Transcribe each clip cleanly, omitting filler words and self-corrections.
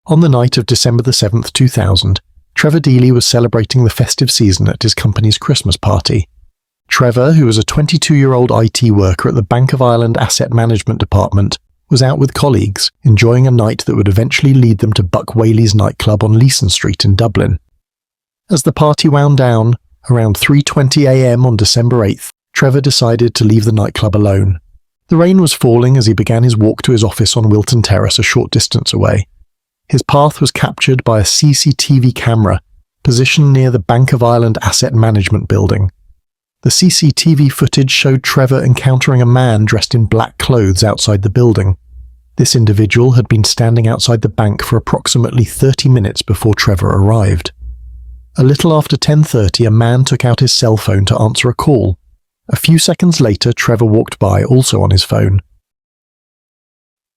On the night of December the 7th, 2000, Trevor Deely was celebrating the festive season at his company's Christmas party. Trevor, who was a 22-year-old IT worker at the Bank of Ireland Asset Management Department, was out with colleagues, enjoying a night that would eventually lead them to Buck Whaley's nightclub on Leeson Street in Dublin. As the party wound down, around 3:20 a.m. on December 8th, Trevor decided to leave the nightclub alone. The rain was falling as he began his walk to his office on Wilton Terrace a short distance away. His path was captured by a CCTV camera positioned near the Bank of Ireland Asset Management building. The CCTV footage showed Trevor encountering a man dressed in black clothes outside the building. This individual had been standing outside the bank for approximately 30 minutes before Trevor arrived. A little after 10:30, a man took out his cell phone to answer a call. A few seconds later, Trevor walked by, also on his phone.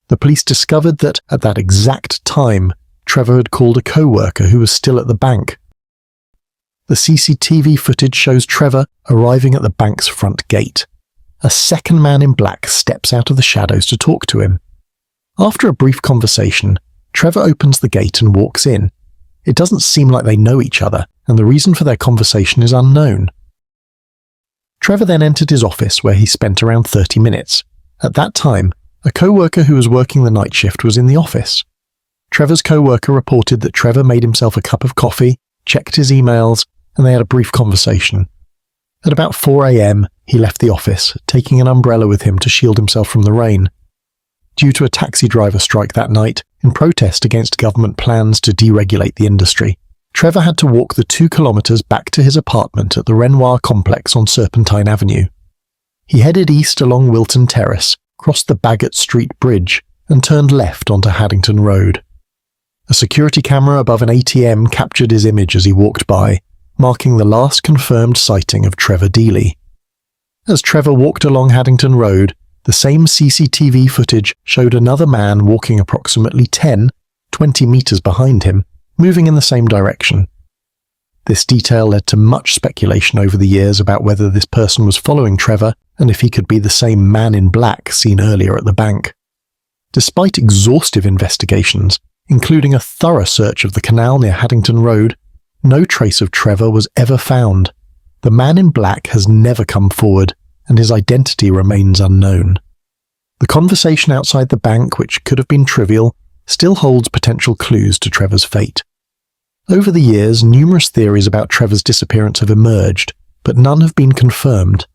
The police discovered that, at that exact time, Trevor had called a co-worker who was still at the bank. The CCTV footage shows Trevor arriving at the bank's front gate. A second man in black steps out of the shadows to talk to him. After a brief conversation, Trevor opens the gate and walks in. It doesn't seem like they know each other, and the reason for their conversation is unknown. Trevor then entered his office, where he spent around 30 minutes. At that time, a co-worker who was working the night shift was in the office. Trevor's co-worker reported that Trevor made himself a cup of coffee, checked his emails, and they had a brief conversation. At about 4 a.m, he left the office, taking an umbrella with him to shield himself from the rain. Due to a taxi driver strike that night, in protest against government plans to deregulate the industry, Trevor had to walk the 2 kilometers back to his apartment at the Renoir complex on Serpentine Avenue. He headed east along Wilton Terrace, crossed the Bagot Street Bridge, and turned left onto Haddington Road. A security camera above an ATM captured his image as he walked by, marking the last confirmed sighting of Trevor Deely. As Trevor walked along Haddington Road, the same CCTV footage showed another man walking approximately 20 meters behind him, moving in the same direction. This detail led to much speculation over the years about whether this person was following Trevor and if he could be the same man in black seen earlier at the bank. Despite exhaustive investigations, including a thorough search of the canal near Haddington Road, no trace of Trevor was ever found. The man in black has never come forward, and his identity remains unknown. The conversation outside the bank, which could have been trivial, still holds potential clues to Trevor's fate. Over the years, numerous theories about Trevor's disappearance have emerged, but none have been confirmed.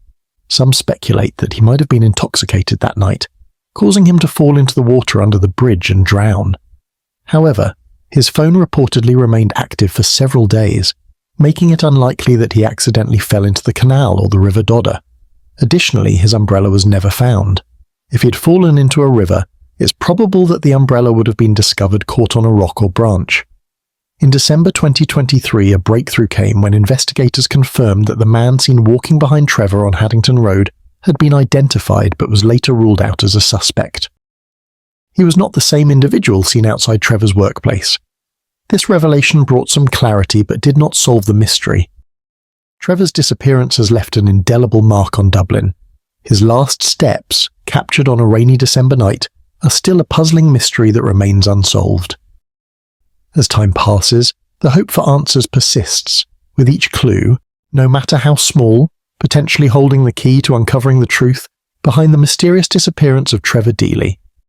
Some speculate that he might have been intoxicated that night, causing him to fall into the water under the bridge and drown. However, his phone reportedly remained active for several days, making it unlikely that he accidentally fell into the canal or the River Dodder. Additionally, his umbrella was never found. If he had fallen into a river, it's probable that the umbrella would have been discovered caught on a rock or branch. In December 2023, a breakthrough came when investigators confirmed that the man seen walking behind Trevor on Haddington Road had been identified but was later ruled out as a suspect. He was not the same individual seen outside Trevor's workplace. This revelation brought some clarity but did not solve the mystery. Trevor's disappearance has left an indelible mark on Dublin. His last steps, captured on a rainy December night, are still a puzzling mystery that remains unsolved. As time passes, the hope for answers persists, with each clue, no matter how small, potentially holding the key to uncovering the truth behind the mysterious disappearance of Trevor Deely.